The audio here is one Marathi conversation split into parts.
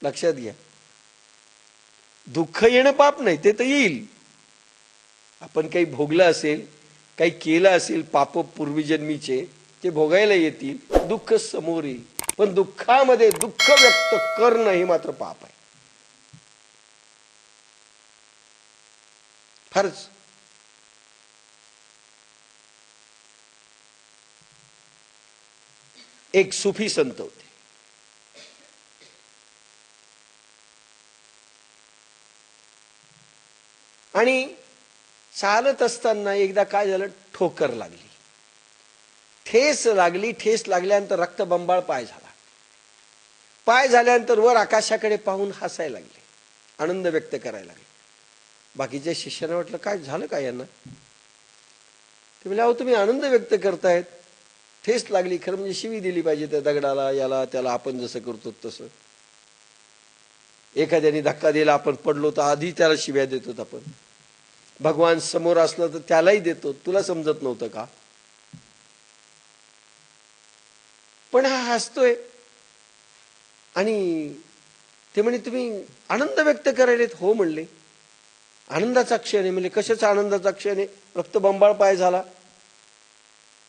लक्षात घ्या, दुःख येणं पाप नाही, ते तर येईल. आपण काही भोगलं असेल, काही केलं असेल पाप पूर्वजन्मीचे, ते भोगायला येतील, दुःख समोर येईल. पण दुःखामध्ये दुःख व्यक्त करणं हे मात्र पाप आहे. फारच. एक सुफी संत होते, आणि चालत असताना एकदा काय झालं, ठोकर लागली, ठेस लागली. ठेस लागल्यानंतर रक्तबंबाळ पाय झाला. पाय झाल्यानंतर वर आकाशाकडे पाहून हसायला लागले, आनंद व्यक्त करायला लागले. बाकीच्या शिष्यांना वाटलं काय झालं काय यांना. ते म्हणजे अहो तुम्ही आनंद व्यक्त करतायत, ठेस लागली, खरं म्हणजे शिवी दिली पाहिजे त्या दगडाला, याला त्याला, आपण जसं करतो तसं. एखाद्याने धक्का दिला, आपण पडलो तर आधी त्याला शिव्या देतो आपण. भगवान समोर असलं तर त्यालाही देतो. तुला समजत नव्हतं का? पण हा हसतोय. आणि ते म्हणे तुम्ही आनंद व्यक्त करायलेत? हो म्हणले, आनंदाचा क्षण आहे. म्हणजे कशाचा आनंदाचा क्षण आहे? रक्तबंबाळ पाय झाला,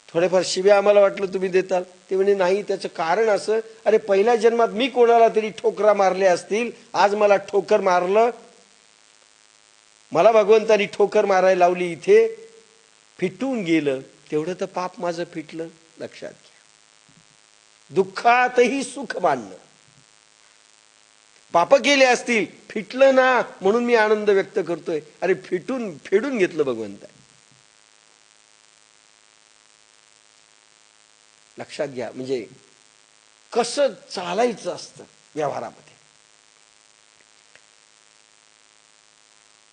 थोडेफार शिव्या आम्हाला वाटलं तुम्ही देताल. ते म्हणे नाही, त्याचं कारण असं, अरे पहिल्या जन्मात मी कोणाला तरी ठोकरा मारल्या असतील, आज मला ठोकर मारलं, मला भगवंतानी ठोकर मारायला लावली, इथे फिटून गेलं, तेवढं तर पाप माझं फिटलं. लक्षात घ्या, दुःखातही सुख मानणं. पाप केले असतील, फिटलं ना म्हणून मी आनंद व्यक्त करतोय. अरे फेडून घेतलं भगवंता. लक्षात घ्या, म्हणजे कसं चालायचं असतं व्यवहारामध्ये.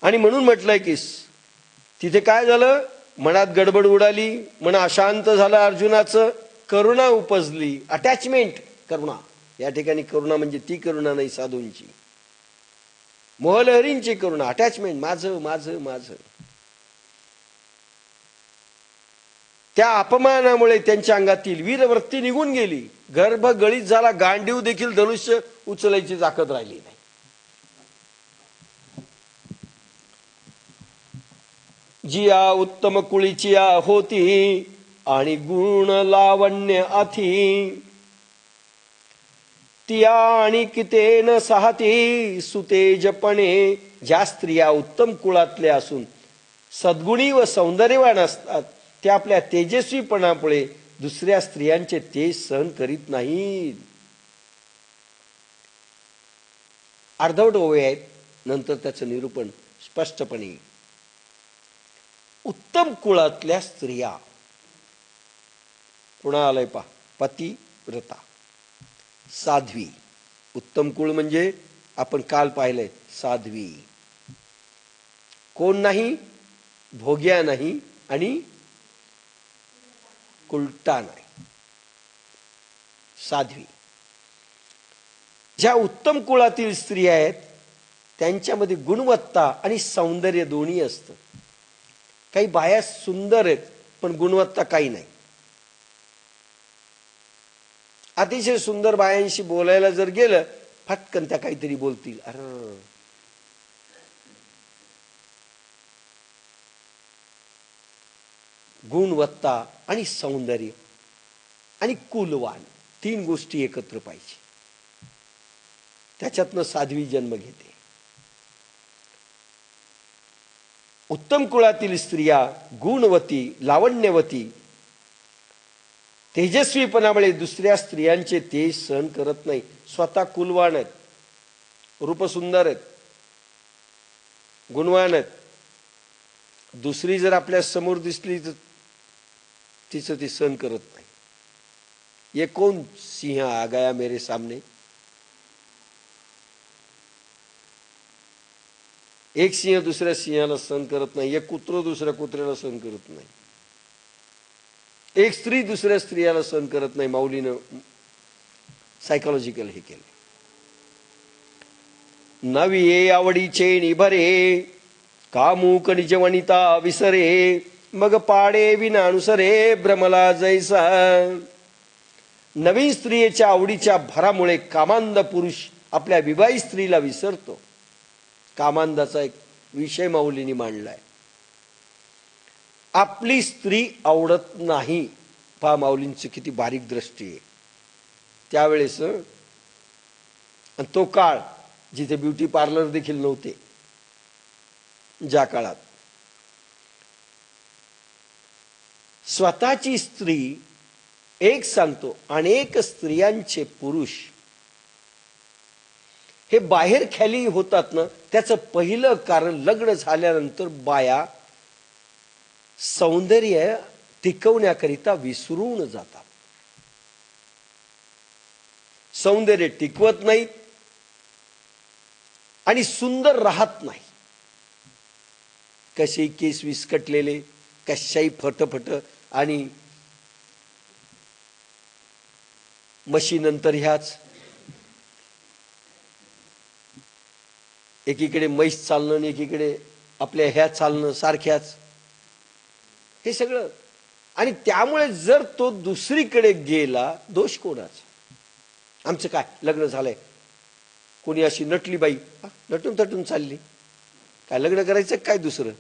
आणि म्हणून म्हटलंय की तिथे काय झालं, मनात गडबड उडाली, मन अशांत झालं अर्जुनाचं, करुणा उपजली, अटॅचमेंट. करुणा या ठिकाणी करुणा म्हणजे ती करुणा नाही साधूंची, मोहलहरींची करुणा, अटॅचमेंट, माझं माझं माझं. त्या अपमानामुळे त्यांच्या अंगातील वीरवृत्ती निघून गेली, गर्भ गळीत झाला, गांडीव देखील धनुष्य उचलायची ताकद राहिली नाही. जिया उत्तम कुळीचिया होती आणि गुण लावण्य अथी, तिया आणि कितेन साहती सुतेजपणे. ज्या स्त्रिया उत्तम कुळातल्या असून सद्गुणी व सौंदर्यवान असतात, त्या आपल्या तेजस्वीपणामुळे दुसऱ्या स्त्रियांचे तेज सहन करीत नाहीत. अर्धवट ओवे आहेत, नंतर त्याचं निरूपण स्पष्टपणे. उत्तम कुळातल्या स्त्रिया पुन्हा आलंय पहा, पतिव्रता, साध्वी. उत्तम कुळ म्हणजे आपण काल पाहिलंय, साध्वी. कोण नाही? भोग्या नाही आणि कुलटा नाही, साध्वी. ज्या उत्तम कुळातील स्त्रिया आहेत त्यांच्यामध्ये गुणवत्ता आणि सौंदर्य दोन्ही असतं. काही बाया सुंदर आहेत पण गुणवत्ता काही नाही. अतिशय सुंदर बायांशी बोलायला जर गेलं, फटकन त्या काहीतरी बोलतील. अरे गुणवत्ता आणि सौंदर्य आणि कुलवान, तीन गोष्टी एकत्र पाहिजे, त्याच्यातनं साध्वी जन्म घेते. उत्तम कुळातील स्त्रिया गुणवती, लावण्यवती, तेजस्वीपणामुळे दुसऱ्या स्त्रियांचे तेज सहन करत नाही. स्वतः कुलवान आहेत, रूपसुंदर आहेत, गुणवान आहेत. दुसरी जर आपल्या समोर दिसली तर तिचं ती सहन करत नाही. ये कौन सिंह आ गया मेरे सामने. एक सिंह दुसऱ्या सिंहाला सहन करत नाही, एक कुत्र दुसऱ्या कुत्र्याला सहन करत नाही, एक स्त्री दुसऱ्या स्त्रियाला सहन करत नाही. माऊलीनं सायकोलॉजिकल हे केले. नविये आवडीचे निभरे, कामूक निज वनिता विसरे, मग पाडे विना अनुसरे भ्रमला जैसा. नवीन स्त्रियेच्या आवडीच्या भरामुळे कामांध पुरुष आपल्या विवाहित स्त्रीला विसरतो. कामांधाचा एक विषय माऊलींनी मांडलाय. आपली स्त्री आवडत नाही. पहा माऊलींची किती बारीक दृष्टी आहे. त्यावेळेस तो काळ जिथे ब्युटी पार्लर देखील नव्हते, ज्या काळात स्वतःची स्त्री, एक सांगतो अनेक स्त्रियांचे पुरुष हे बाहेर खाली होतात ना, त्याचं पहिलं कारण लग्न झाल्यानंतर बाया सौंदर्य टिकवण्याकरिता विसरून जातात. सौंदर्य टिकवत नाहीत आणि सुंदर राहत नाही. कसे केस विस्कटलेले, कशाही फटफट, आणि म्हशीनंतर ह्याच, एकीकडे म्हैस चालणं आणि एकीकडे आपल्या ह्या चालणं सारख्याच, हे सगळं. आणि त्यामुळे जर तो दुसरीकडे गेला, दोष कोणाचा? आमचं काय लग्न झालंय, कोणी अशी नटली बाई, नटून तटून चालली, काय लग्न करायचं काय दुसरं?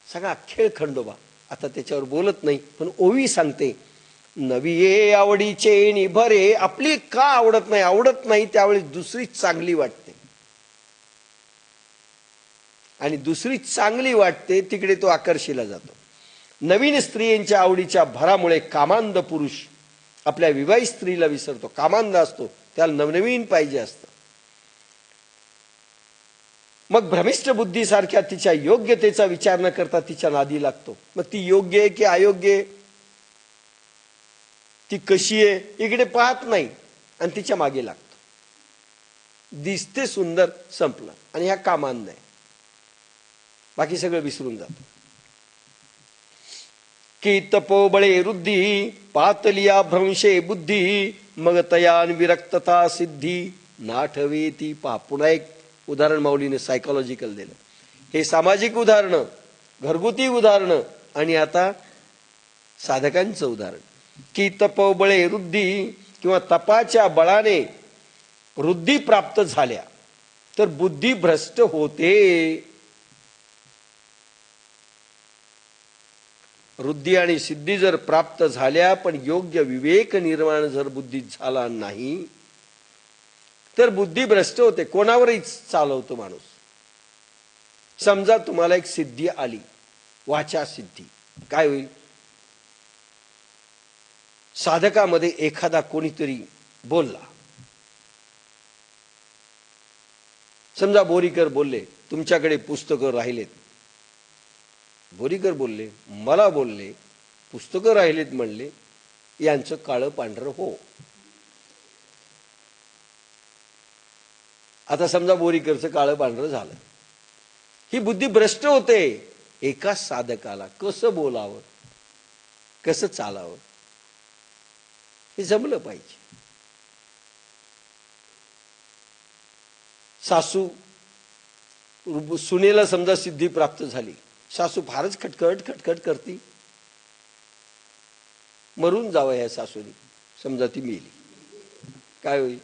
सगळा खेळ खंडोबा. आता त्याच्यावर बोलत नाही, पण ओवी सांगते, नवी ये आवडीचे निभरे. आपली का आवडत नाही? आवडत नाही त्यावेळी दुसरी चांगली वाटते, आणि दुसरी चांगली वाटते तिकडे तो आकर्षिला जातो. नवीन स्त्रियांच्या आवडीच्या भरामुळे कामांध पुरुष आपल्या विवाहित स्त्रीला विसरतो. कामांध असतो, त्याला नवनवीन पाहिजे असतं. मग भ्रमिष्ठ बुद्धीसारख्या तिच्या योग्यतेचा विचार न करता तिच्या नादी लागतो. मग ती योग्य आहे की अयोग्य आहे, ती कशी आहे इकडे पाहत नाही आणि तिच्या मागे लागतो. दिसते सुंदर, संपलं. आणि ह्या कामांध आहे, बाकी सगळं विसरून जातो. की तपोबळे रुद्धी पातलिया भ्रंशे बुद्धी, मग तयान विरक्तता सिद्धी नाठवे ती. पहा, पुन्हा एक उदाहरण माऊलीने सायकोलॉजिकल दिलं. हे सामाजिक उदाहरणं, घरगुती उदाहरणं, आणि आता साधकांचं उदाहरण. की तपोबळे रुद्धी, किंवा तपाच्या बळाने रुद्धी प्राप्त झाल्या तर बुद्धी भ्रष्ट होते. रुद्धी आणि सिद्धी जर प्राप्त झाल्या पण योग्य विवेक निर्माण जर बुद्धीत झाला नाही तर बुद्धी भ्रष्ट होते. कोणावरही चालवतो माणूस. समजा तुम्हाला एक सिद्धी आली, वाचा सिद्धी, काय होईल? साधकामध्ये एखादा कोणीतरी बोलला, समजा बोरीकर बोलले, तुमच्याकडे पुस्तकं राहिलेत. बोरीकर बोलले, मला बोलले, पुस्तकं राहिलेत म्हणले, यांचं काळं पांढरं हो. आता समजा बोरीकरचं काळं पांढरं झालं, ही बुद्धी भ्रष्ट होते. एका साधकाला कसं बोलावं, कसं चालावं हे जमलं पाहिजे. सासू सुनेला समजा सिद्धी प्राप्त झाली, सासू फारच खटखट खटखट करती, मरून जावं ह्या सासूनी, समजा ती मेली, काय होईल?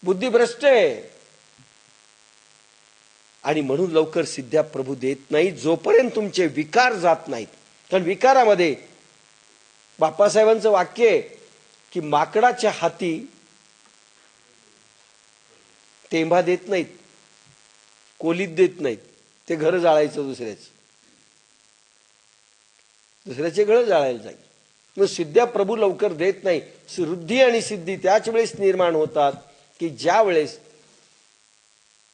बुद्धी भ्रष्ट आहे. आणि म्हणून लवकर सिद्ध्या प्रभू देत नाही जोपर्यंत तुमचे विकार जात नाहीत. कारण विकारामध्ये बाप्पासाहेबांचं वाक्य आहे की माकडाच्या हाती टेंभा देत नाहीत, कोलीत देत नाहीत, ते घर जाळायचं दुसऱ्याचे घर जाळायला जाईल. मग सिद्ध्या प्रभू लवकर देत नाही. रुद्धी आणि सिद्धी त्याच वेळेस निर्माण होतात की ज्या वेळेस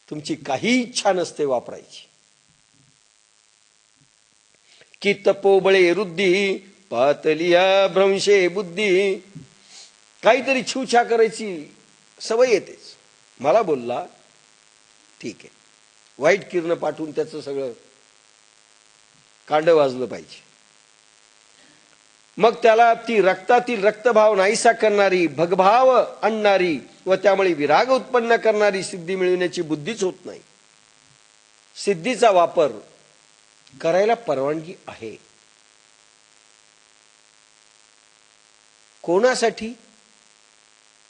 तुमची काही इच्छा नसते वापरायची. की तपोबळे रुद्धी पातलिया भ्रंशे बुद्धी, काहीतरी छूछा करायची सवय येतेच. मला बोलला, ठीक आहे, वाईट किरण पाठवून त्याचं सगळं कांड वाजलं पाहिजे. मग त्याला ती रक्तातील रक्तभाव नाहीसा करणारी, भगभाव आणणारी व त्यामुळे विराग उत्पन्न करणारी सिद्धी मिळविण्याची बुद्धीच होत नाही. सिद्धीचा वापर करायला परवानगी आहे. कोणासाठी?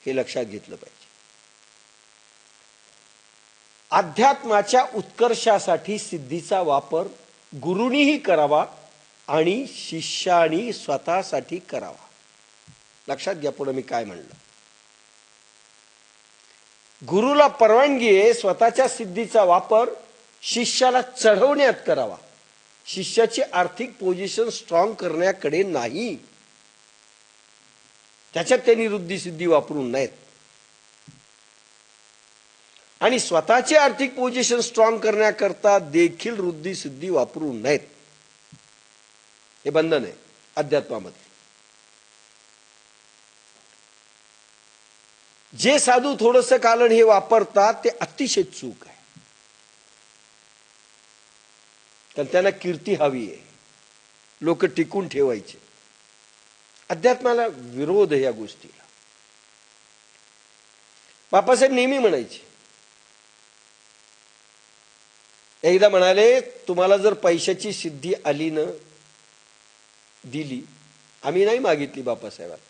हे लक्षात घेतलं पाहिजे. अध्यात्माच्या उत्कर्षासाठी सिद्धीचा वापर गुरुनीही करावा आणि शिष्यानी स्वतःसाठी करावा. लक्षात घ्या पुढे मी काय म्हणलं. गुरुला परवानगी आहे स्वतःच्या सिद्धीचा वापर शिष्याला चढवण्यात करावा, शिष्याची आर्थिक पोझिशन स्ट्रॉंग करण्याकडे नाही. त्याच्यात त्यांनी वृद्धी सिद्धी वापरू नयेत. आणि स्वतःची आर्थिक पोझिशन स्ट्रॉंग करण्याकरता देखील वृद्धी सिद्धी वापरू नयेत. हे बंधन आहे अध्यात्मामध्ये. जे साधू थोडंसं कालन हे वापरतात ते अतिशय चूक आहे. कारण त्यांना कीर्ती हवी आहे, लोक टिकून ठेवायचे. अध्यात्माला विरोध आहे या गोष्टीला. बापासाहेब नेहमी म्हणायचे, एकदा म्हणाले, तुम्हाला जर पैशाची सिद्धी आली न दिली, आम्ही नाही मागितली बापासाहेबांना,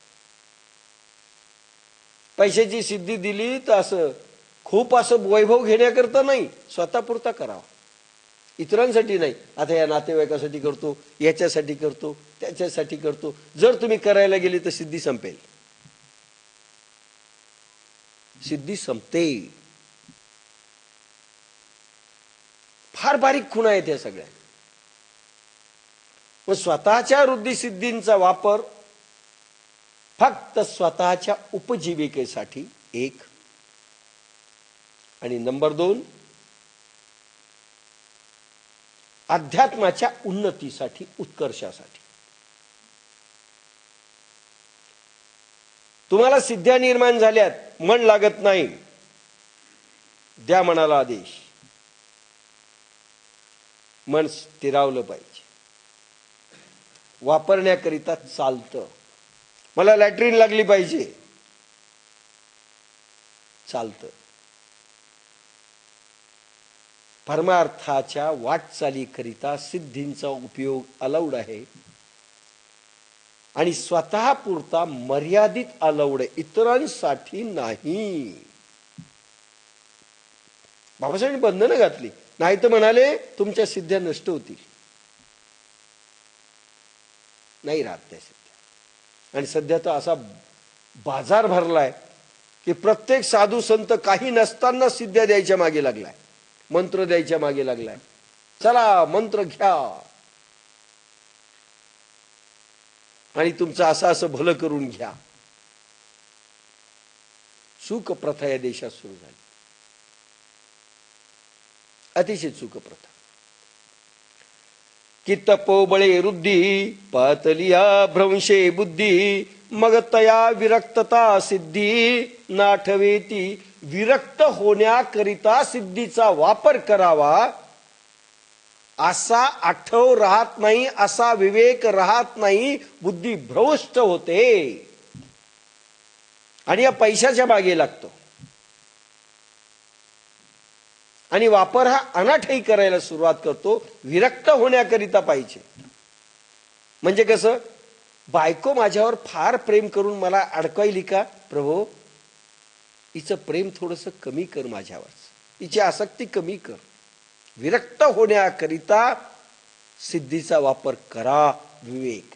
पैशाची सिद्धी दिली तर असं खूप असं वैभव घेण्याकरता नाही, स्वतःपुरता करावा, इतरांसाठी नाही. आता या नातेवाईकासाठी करतो, याच्यासाठी करतो, त्याच्यासाठी करतो. जर तुम्ही करायला गेले तर सिद्धी संपेल, सिद्धी संपते. फार बारीक खुणा आहेत या सगळ्या. पण स्वतःच्या वृद्धी सिद्धींचा वापर फक्त स्वतःच्या उपजीविकेसाठी एक, आणि नंबर 2 अध्यात्माच्या उन्नतीसाठी, उत्कर्षासाठी. तुम्हाला सिद्ध्या निर्माण झाल्यात, मन लागत नाही, द्या मनाला आदेश. मन स्थिरावलं पाहिजे, वापरण्याकरिता चालतं. मला लॅट्रिन लागली पाहिजे, चालतं. परमार्थाच्या वाटचालीकरिता सिद्धींचा उपयोग अलाउड आहे, आणि स्वतः पुरता मर्यादित अलाउड आहे, इतरांसाठी नाही. बाबासाहेबांनी बंधनं घातली, नाही तर म्हणाले तुमच्या सिद्ध्या नष्ट होतील, नाही राहत त्या सिद्ध्या. आणि सध्या तर असा बाजार भरलाय की प्रत्येक साधू संत काही नसताना सिद्ध्या द्यायच्या मागे लागलाय, मंत्र द्यायच्या मागे लागलाय. चला मंत्र घ्या आणि तुमचं असं असं भलं करून घ्या. चूक प्रथा या देशात सुरू झाली, अतिशय चूक प्रथा. की तपोबळे वृद्धी पातलिया भ्रंशे बुद्धी, मग तया विरक्तता सिद्धी नाठवेती. विरक्त होण्याकरिता सिद्धीचा वापर करावा असा आठव राहत नाही, असा विवेक राहत नाही, बुद्धी भ्रष्ट होते आणि या पैशाच्या मागे लागतो. आणि वापर हा अनाठही करायला सुरुवात करतो. विरक्त होण्याकरिता पाहिजे. म्हणजे कसं, बायको माझ्यावर फार प्रेम करून मला अडकवायली का, प्रभो हिचं प्रेम थोडंसं कमी कर, माझ्यावर हिची आसक्ती कमी कर. विरक्त होण्याकरिता सिद्धीचा वापर करा, विवेक.